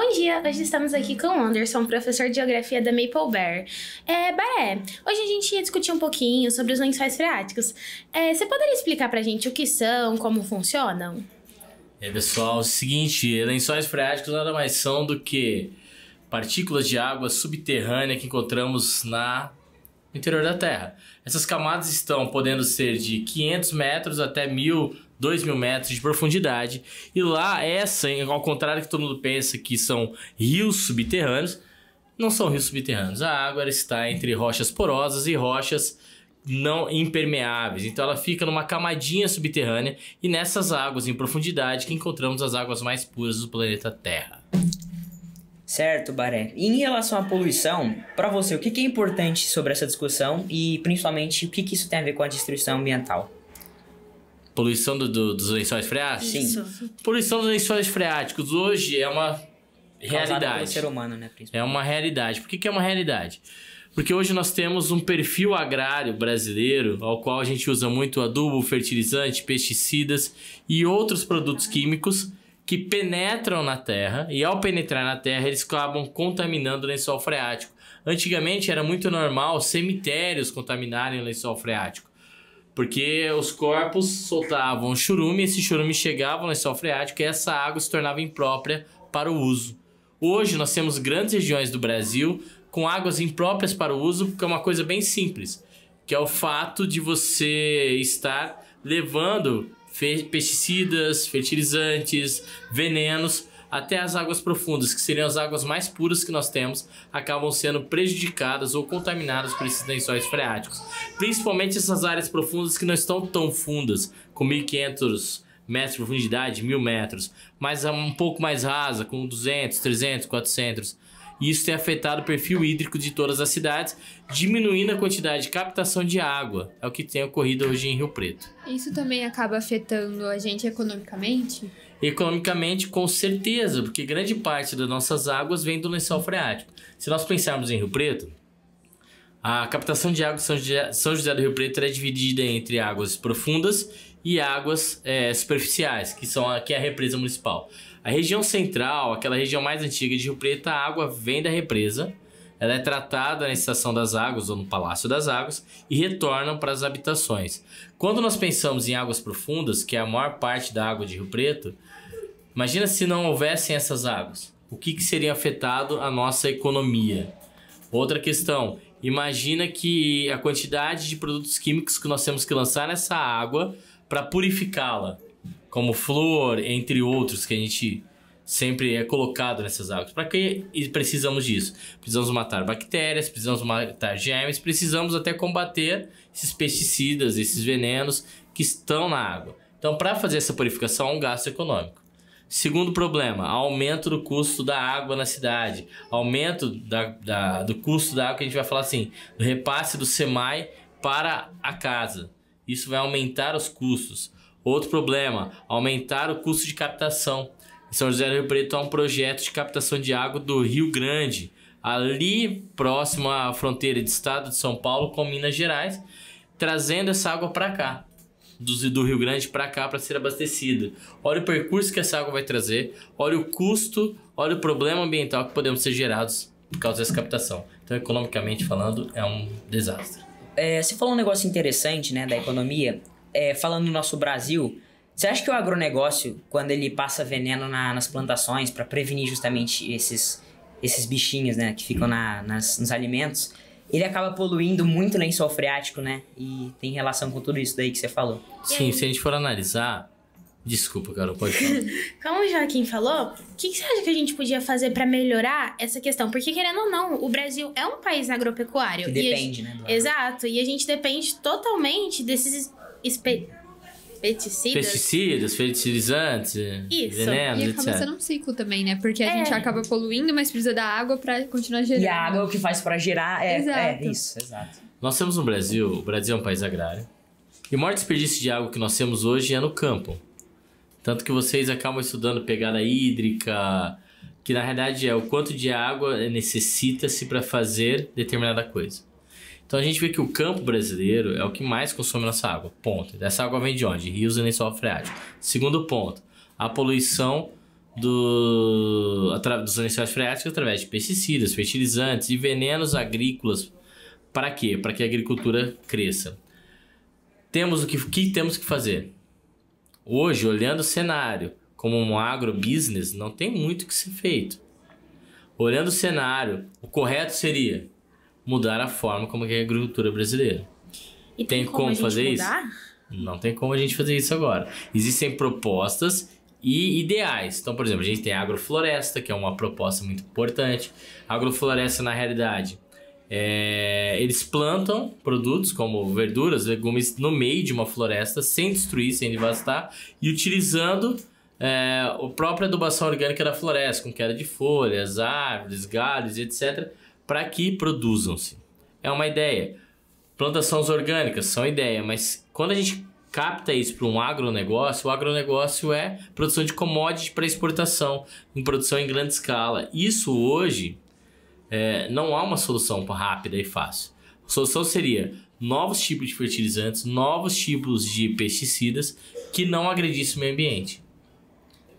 Bom dia, hoje estamos aqui com o Anderson, professor de Geografia da Maple Bear. Baré, hoje a gente ia discutir um pouquinho sobre os lençóis freáticos. Você poderia explicar pra gente o que são, como funcionam? Pessoal, é o seguinte, lençóis freáticos nada mais são do que partículas de água subterrânea que encontramos no interior da Terra. Essas camadas estão podendo ser de 500 metros até 2.000 metros de profundidade. E lá, ao contrário que todo mundo pensa que são rios subterrâneos, não são rios subterrâneos. A água ela está entre rochas porosas e rochas não impermeáveis. Então ela fica numa camadinha subterrânea e nessas águas em profundidade que encontramos as águas mais puras do planeta Terra. Certo, Baré. E em relação à poluição, para você, o que é importante sobre essa discussão e principalmente o que isso tem a ver com a destruição ambiental? Poluição dos lençóis freáticos? Sim. Isso. Poluição dos lençóis freáticos hoje é uma Causada pelo realidade. ser humano, né? É uma realidade. Por que é uma realidade? Porque hoje nós temos um perfil agrário brasileiro ao qual a gente usa muito adubo, fertilizante, pesticidas e outros produtos químicos que penetram na terra e ao penetrar na terra eles acabam contaminando o lençol freático. Antigamente era muito normal cemitérios contaminarem o lençol freático, porque os corpos soltavam churume, esse churume chegava no lençol freático e essa água se tornava imprópria para o uso. Hoje nós temos grandes regiões do Brasil com águas impróprias para o uso, porque é uma coisa bem simples, que é o fato de você estar levando pesticidas, fertilizantes, venenos até as águas profundas, que seriam as águas mais puras que nós temos, acabam sendo prejudicadas ou contaminadas por esses lençóis freáticos. Principalmente essas áreas profundas que não estão tão fundas, com 1.500 metros de profundidade, 1.000 metros, mas um pouco mais rasa, com 200, 300, 400. E isso tem afetado o perfil hídrico de todas as cidades, diminuindo a quantidade de captação de água. É o que tem ocorrido hoje em Rio Preto. Isso também acaba afetando a gente economicamente? Economicamente, com certeza, porque grande parte das nossas águas vem do lençol freático. Se nós pensarmos em Rio Preto, a captação de água de São José do Rio Preto é dividida entre águas profundas e águas superficiais, que é a represa municipal. A região central, aquela região mais antiga de Rio Preto, a água vem da represa, ela é tratada na Estação das Águas ou no Palácio das Águas e retornam para as habitações. Quando nós pensamos em águas profundas, que é a maior parte da água de Rio Preto, imagina se não houvessem essas águas. O que seria afetado a nossa economia? Outra questão, imagina que a quantidade de produtos químicos que nós temos que lançar nessa água para purificá-la, como flúor, entre outros, que a gente sempre é colocado nessas águas. Para que precisamos disso? Precisamos matar bactérias, precisamos matar germes, precisamos até combater esses pesticidas, esses venenos que estão na água. Então, para fazer essa purificação, é um gasto econômico. Segundo problema, aumento do custo da água na cidade, aumento do custo da água, que a gente vai falar assim, do repasse do SEMAI para a casa. Isso vai aumentar os custos. Outro problema, aumentar o custo de captação. Em São José do Rio Preto há um projeto de captação de água do Rio Grande, ali próximo à fronteira do estado de São Paulo com Minas Gerais, trazendo essa água para cá, do Rio Grande para cá para ser abastecida. Olha o percurso que essa água vai trazer, olha o custo, olha o problema ambiental que podemos ser gerados por causa dessa captação. Então, economicamente falando, é um desastre. Você falou um negócio interessante, né, da economia. Falando no nosso Brasil, você acha que o agronegócio, quando ele passa veneno nas plantações para prevenir justamente esses bichinhos, né, que ficam nos alimentos, ele acaba poluindo muito o lençol freático, né? E tem relação com tudo isso daí que você falou. Sim, se a gente for analisar... Desculpa, Carol, pode falar. Como o Joaquim falou, o que você acha que a gente podia fazer para melhorar essa questão? Porque, querendo ou não, o Brasil é um país agropecuário. Que depende, né? Exato, e a gente depende totalmente desses pesticidas, fertilizantes, venenos, E etc. acaba sendo um ciclo também, né? Porque a gente acaba poluindo, mas precisa da água pra continuar gerando. E a água é o que faz pra gerar. Exato. Isso, exato. Nós temos no Brasil, o Brasil é um país agrário, e o maior desperdício de água que nós temos hoje é no campo. Tanto que vocês acabam estudando pegada hídrica, que na realidade é o quanto de água necessita-se para fazer determinada coisa. Então a gente vê que o campo brasileiro é o que mais consome nossa água, ponto. Essa água vem de onde? Rios e lençol freático. Segundo ponto, a poluição dos lençóis freáticos através de pesticidas, fertilizantes e venenos agrícolas. Para quê? Para que a agricultura cresça. O que temos que fazer? Hoje, olhando o cenário como um agrobusiness, não tem muito o que ser feito. Olhando o cenário, o correto seria mudar a forma como é a agricultura brasileira. E tem como fazer mudar? Isso? Não tem como a gente fazer isso agora. Existem propostas e ideais. Então, por exemplo, a gente tem a agrofloresta, que é uma proposta muito importante. A agrofloresta, na realidade, eles plantam produtos como verduras, legumes no meio de uma floresta, sem destruir, sem devastar, e utilizando a própria adubação orgânica da floresta, com queda de folhas, árvores, galhos, etc., para que produzam-se. É uma ideia. Plantações orgânicas são ideia, mas quando a gente capta isso para um agronegócio, o agronegócio é produção de commodity para exportação, em produção em grande escala. Isso hoje não há uma solução rápida e fácil. A solução seria novos tipos de fertilizantes, novos tipos de pesticidas que não agredissem o meio ambiente.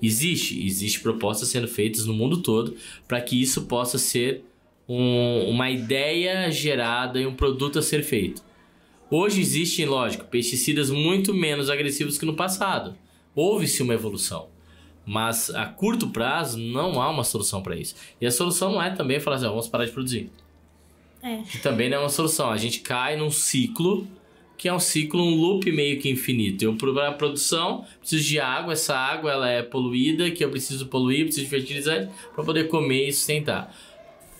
Existe propostas sendo feitas no mundo todo para que isso possa ser uma ideia gerada e um produto a ser feito. Hoje existem, lógico, pesticidas muito menos agressivos que no passado. Houve-se uma evolução. Mas a curto prazo não há uma solução para isso. E a solução não é também falar assim, vamos parar de produzir. Que também não é uma solução. A gente cai num ciclo, que é um loop meio que infinito. Eu, para a produção, preciso de água, essa água ela é poluída, que eu preciso poluir, preciso de fertilizante para poder comer e sustentar.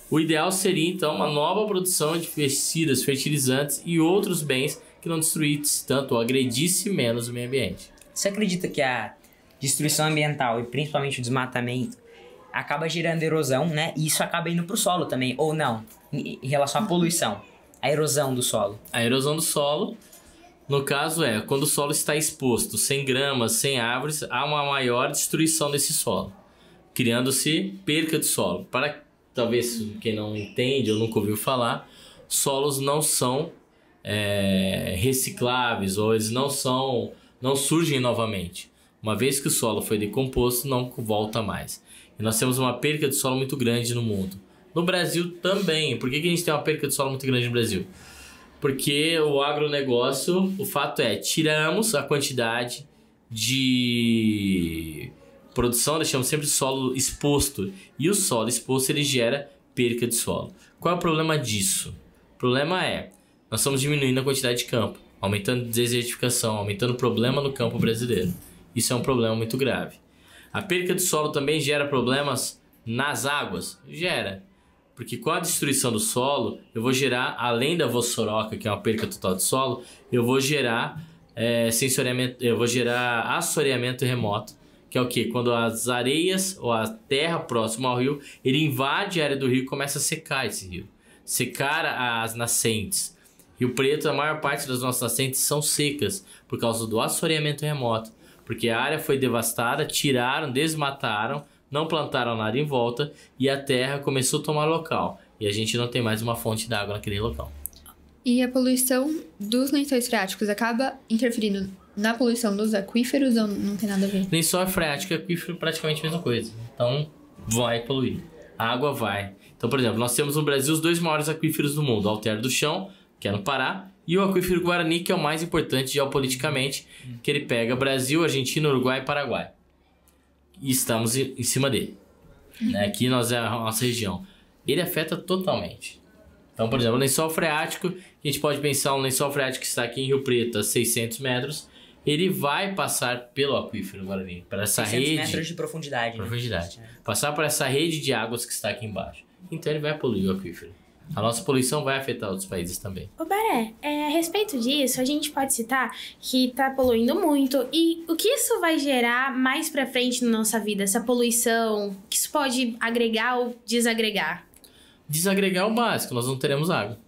O ideal seria, então, uma nova produção de pesticidas, fertilizantes e outros bens que não destruíssem tanto ou agredissem menos o meio ambiente. Você acredita que a destruição ambiental e principalmente o desmatamento acaba gerando erosão, né? E isso acaba indo para o solo também, ou não? Em relação à poluição, a erosão do solo. A erosão do solo, no caso, quando o solo está exposto, sem gramas, sem árvores, há uma maior destruição desse solo, criando-se perca de solo. Para talvez quem não entende ou nunca ouviu falar, solos não são recicláveis ou eles não surgem novamente. Uma vez que o solo foi decomposto, não volta mais. E nós temos uma perca de solo muito grande no mundo. No Brasil também. Por que a gente tem uma perca de solo muito grande no Brasil? Porque o agronegócio, o fato tiramos a quantidade de produção, deixamos sempre o solo exposto. E o solo exposto, ele gera perca de solo. Qual é o problema disso? O problema nós estamos diminuindo a quantidade de campo, aumentando a desertificação, aumentando o problema no campo brasileiro. Isso é um problema muito grave. A perca de solo também gera problemas nas águas? Gera. Porque com a destruição do solo, eu vou gerar, além da vossoroca, que é uma perca total de solo, eu vou gerar assoreamento remoto, que é o quê? Quando as areias ou a terra próxima ao rio, ele invade a área do rio e começa a secar esse rio. Secar as nascentes. Rio Preto, a maior parte das nossas nascentes são secas por causa do assoreamento remoto. Porque a área foi devastada, tiraram, desmataram, não plantaram nada em volta e a terra começou a tomar local. E a gente não tem mais uma fonte d'água naquele local. E a poluição dos lençóis freáticos acaba interferindo na poluição dos aquíferos ou não tem nada a ver? Lençol freático e aquífero praticamente a mesma coisa. Então vai poluir. A água vai. Então, por exemplo, nós temos no Brasil os 2 maiores aquíferos do mundo. O Alter do Chão, que é no Pará, e o aquífero Guarani, que é o mais importante geopoliticamente, que ele pega Brasil, Argentina, Uruguai e Paraguai. E estamos em cima dele. Aqui nós é a nossa região. Ele afeta totalmente. Então, por exemplo, o lençol freático, a gente pode pensar um lençol freático que está aqui em Rio Preto a 600 metros, ele vai passar pelo aquífero Guarani, para essa 600 rede... metros de profundidade. Passar por essa rede de águas que está aqui embaixo. Então ele vai poluir o aquífero. A nossa poluição vai afetar outros países também. Ô Baré, a respeito disso, a gente pode citar que tá poluindo muito. E o que isso vai gerar mais pra frente na nossa vida? Essa poluição, que isso pode agregar ou desagregar? Desagregar é o básico, nós não teremos água.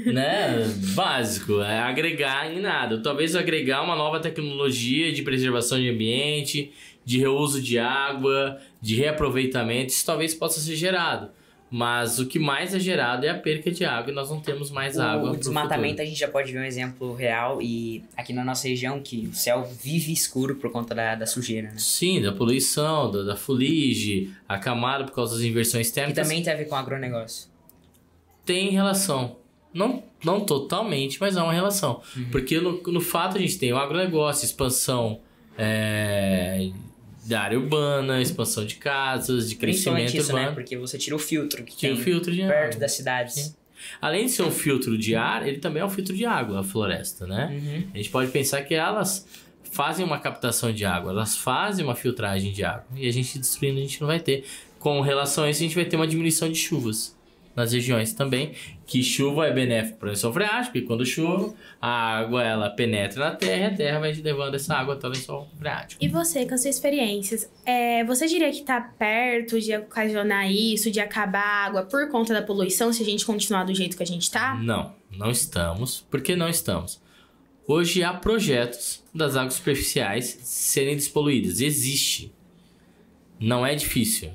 Né? Básico, agregar em nada. Talvez agregar uma nova tecnologia de preservação de ambiente, de reuso de água, de reaproveitamento, isso talvez possa ser gerado. Mas o que mais é gerado é a perca de água e nós não temos mais água. O pro desmatamento futuro. a gente já pode ver um exemplo real e aqui na nossa região que o céu vive escuro por conta da sujeira, né? Sim, da poluição, da fuligem, acamado por causa das inversões Que térmicas. também tem a ver com agronegócio. Tem relação. Não totalmente, mas há uma relação. Porque no fato a gente tem o agronegócio, expansão da área urbana, expansão de casas, de crescimento Principalmente isso, urbano. né? Porque você tira o filtro que Tira tem o filtro de perto água. das cidades. Sim. Além de ser um filtro de ar, ele também é um filtro de água, a floresta, né? A gente pode pensar que elas fazem uma captação de água, elas fazem uma filtragem de água. E a gente destruindo, a gente não vai ter. Com relação a isso, a gente vai ter uma diminuição de chuvas nas regiões também, que chuva é benéfico para o lençol freático, porque quando chove, a água ela penetra na terra e a terra vai levando essa água até o lençol freático. E você, com as suas experiências, você diria que tá perto de ocasionar isso, de acabar a água por conta da poluição, se a gente continuar do jeito que a gente tá? Não estamos. Por que não estamos? Hoje há projetos das águas superficiais serem despoluídas. Existe. Não é difícil.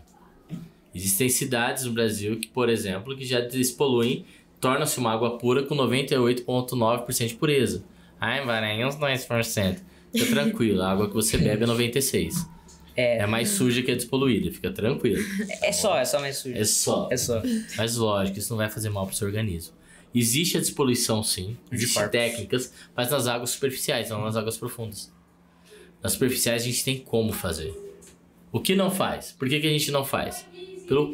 Existem cidades no Brasil que, por exemplo, que já despoluem, torna-se uma água pura com 98,9% de pureza. Ai, Maranhão, 2%. Fica tranquilo, a água que você bebe é 96%. É mais suja que a despoluída, fica tranquilo. É só mais sujo. É só. Mas lógico, isso não vai fazer mal para o seu organismo. Existe a despoluição, sim. Existem técnicas, mas nas águas superficiais, não nas águas profundas. Nas superficiais a gente tem como fazer. O que não faz? Por que a gente não faz?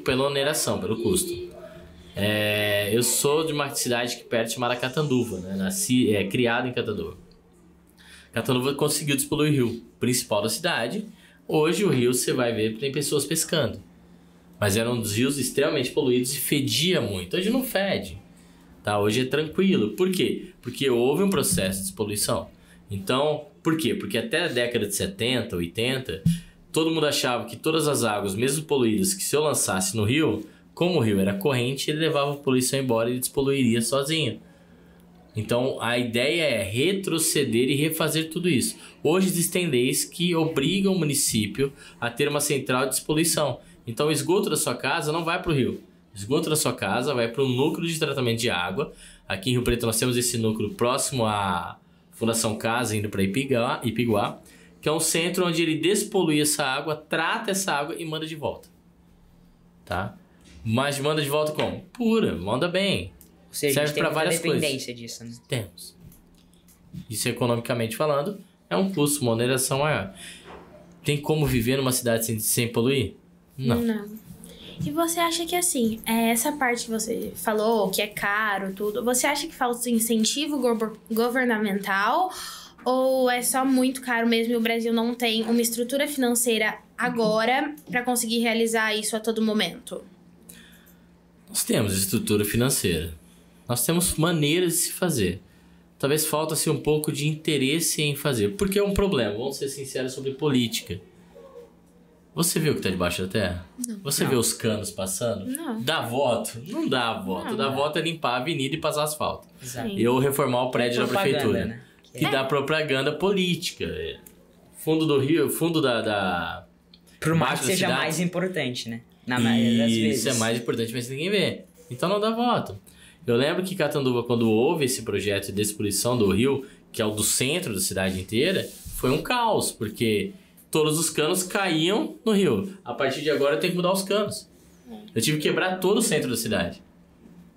Pela oneração, pelo custo. Eu sou de uma cidade que perto chamada Catanduva, né? Criado em Catanduva. Catanduva conseguiu despoluir o rio principal da cidade. Hoje o rio, você vai ver, tem pessoas pescando. Mas eram um dos rios extremamente poluídos e fedia muito. Hoje não fede. Tá? Hoje é tranquilo. Por quê? Porque houve um processo de despoluição. Então, por quê? Porque até a década de 70, 80... todo mundo achava que todas as águas, mesmo poluídas, que se eu lançasse no rio, como o rio era corrente, ele levava a poluição embora e ele despoluiria sozinho. Então, a ideia é retroceder e refazer tudo isso. Hoje existem leis que obrigam o município a ter uma central de despoluição. Então, o esgoto da sua casa não vai para o rio. O esgoto da sua casa vai para o núcleo de tratamento de água. Aqui em Rio Preto nós temos esse núcleo próximo à Fundação Casa, indo para Ipiguá, que é um centro onde ele despolui essa água, trata essa água e manda de volta. Tá? Mas manda de volta como? Pura, manda bem. Ou seja, serve a gente tem para muita várias dependência disso, né? Temos. Isso economicamente falando, é um custo, uma oneração maior. Tem como viver numa cidade sem poluir? Não. E você acha que, assim, essa parte que você falou, que é caro, tudo, você acha que falta incentivo governamental? Ou é só muito caro mesmo e o Brasil não tem uma estrutura financeira agora para conseguir realizar isso a todo momento? Nós temos estrutura financeira. Nós temos maneiras de se fazer. Talvez falta-se um pouco de interesse em fazer. Porque é um problema, vamos ser sinceros sobre política. Você vê o que está debaixo da terra? Não. Você vê os canos passando? Não. Dá voto? Não dá voto. Não. Dá voto é limpar a avenida e passar asfalto. Exato. Sim. E ou reformar o prédio da Propaganda, prefeitura. né? Que dá propaganda política. Fundo do Rio, fundo da Por mais baixo que da seja cidade. mais importante, né? Na maioria das vezes. Isso é mais importante, mas ninguém vê. Então não dá voto. Eu lembro que Catanduva, quando houve esse projeto de despoluição do rio, que é o do centro da cidade inteira, foi um caos, porque todos os canos caíam no rio. A partir de agora eu tenho que mudar os canos. Eu tive que quebrar todo o centro da cidade,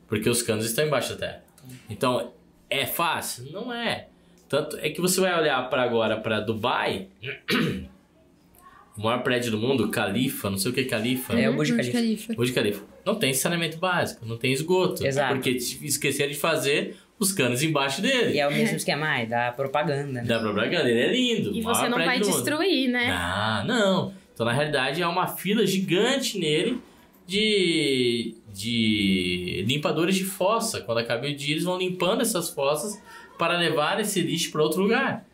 porque os canos estão embaixo da terra. Então, é fácil? Não é. Tanto é que você vai olhar para Dubai, o maior prédio do mundo, Khalifa, não sei o que é Khalifa. É o Burj Burj Khalifa. Khalifa. Burj Khalifa. Não tem saneamento básico, não tem esgoto. Exato. Porque esqueceram de fazer os canos embaixo dele. E é o mesmo esquema, da propaganda, né? Da propaganda, ele é lindo. E o maior você não vai prédio do mundo. destruir, né? Ah, não. Então, na realidade, há uma fila gigante nele de limpadores de fossa. Quando acaba o dia, eles vão limpando essas fossas para levar esse lixo para outro lugar.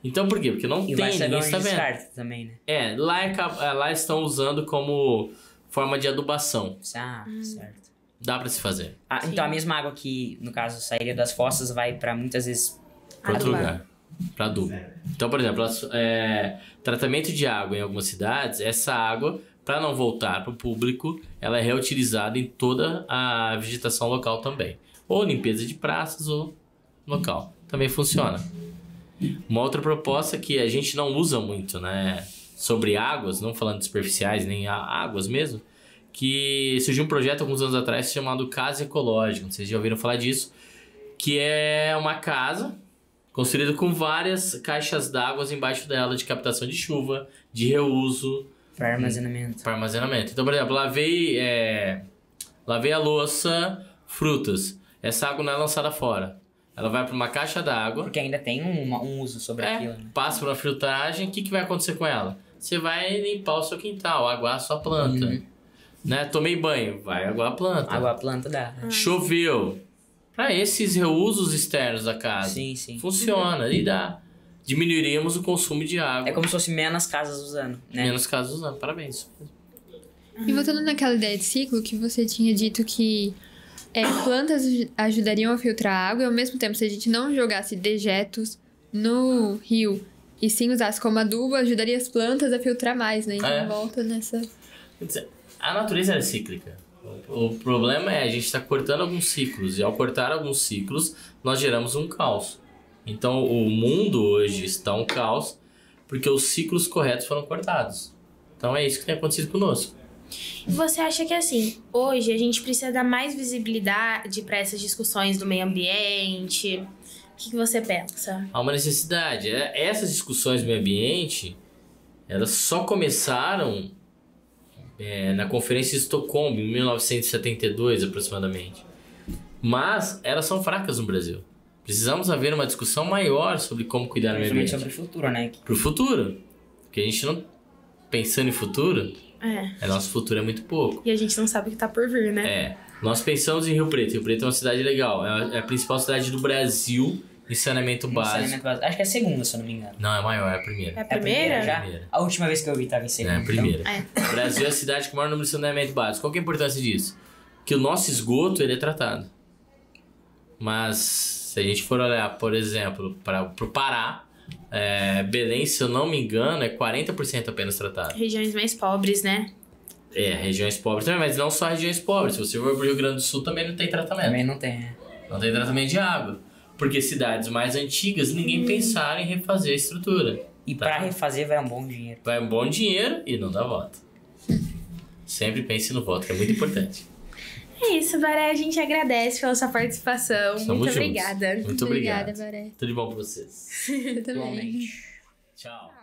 Então, por quê? Porque não E tem, vai ninguém saber onde está vendo. descarta também, né? Lá estão usando como forma de adubação. Certo. Dá para se fazer. Então a mesma água que, no caso, sairia das fossas vai pra muitas vezes... Para outro Adubar. lugar. Para adubo. Então, por exemplo, tratamento de água em algumas cidades, essa água para não voltar para o público, ela é reutilizada em toda a vegetação local também. Ou limpeza de praças ou local. Também funciona. Uma outra proposta que a gente não usa muito, né? Sobre águas, não falando de superficiais, nem águas mesmo, que surgiu um projeto alguns anos atrás chamado Casa Ecológica. Vocês já ouviram falar disso? Que é uma casa construída com várias caixas d'água embaixo dela de captação de chuva, de reuso. Para armazenamento. Para armazenamento. Então, por exemplo, lavei a louça, frutas. Essa água não é lançada fora. Ela vai para uma caixa d'água. Porque ainda tem um uso sobre aquilo, né? Passa por uma filtragem. O que vai acontecer com ela? Você vai limpar o seu quintal, aguar a sua planta. Né? Tomei banho, vai aguar a planta. Aguar a planta dá. Choveu. Para esses reusos externos da casa. Sim. Funciona e dá. Diminuiríamos o consumo de água. É como se fosse menos casas usando, né? Menos casas usando, parabéns. E voltando naquela ideia de ciclo que você tinha dito que plantas ajudariam a filtrar a água e ao mesmo tempo, se a gente não jogasse dejetos no rio e sim usasse como adubo, ajudaria as plantas a filtrar mais, né? Então volta nessa... Quer dizer, a natureza é cíclica. O problema é a gente está cortando alguns ciclos e ao cortar alguns ciclos nós geramos um caos. Então o mundo hoje está um caos porque os ciclos corretos foram cortados. Então é isso que tem acontecido conosco. Você acha que, assim, hoje a gente precisa dar mais visibilidade para essas discussões do meio ambiente? O que você pensa? Há uma necessidade. Essas discussões do meio ambiente, elas só começaram na Conferência de Estocolmo, em 1972, aproximadamente. Mas elas são fracas no Brasil. Precisamos haver uma discussão maior sobre como cuidar do meio ambiente. Sobre o futuro, né? Pro futuro. Porque a gente não... Pensando em futuro... Nosso futuro é muito pouco. E a gente não sabe o que tá por vir, né? Nós pensamos em Rio Preto. Rio Preto é uma cidade legal. É a principal cidade do Brasil em saneamento básico. Acho que é a segunda, se eu não me engano. Não, é maior, é a primeira. É a primeira? Já? Primeira. A última vez que eu vi tava em segunda. É a primeira. Então... O Brasil é a cidade com o maior número de saneamento básico. Qual que é a importância disso? Que o nosso esgoto, ele é tratado. Mas, se a gente for olhar, por exemplo, pro Pará, Belém, se eu não me engano, é 40% apenas tratado. Regiões mais pobres, né? Regiões pobres também, mas não só regiões pobres. Se você for pro Rio Grande do Sul, também não tem tratamento. Também não tem, Não tem tratamento de água. Porque cidades mais antigas, ninguém pensaram em refazer a estrutura. E pra refazer vai um bom dinheiro. Vai um bom dinheiro e não dá voto. Sempre pense no voto, que é muito importante. É isso, Baré. A gente agradece pela sua participação. Estamos muito juntos. obrigada. Muito obrigado. Obrigada, Baré. Tudo de bom pra vocês. Eu também. Igualmente. Tchau.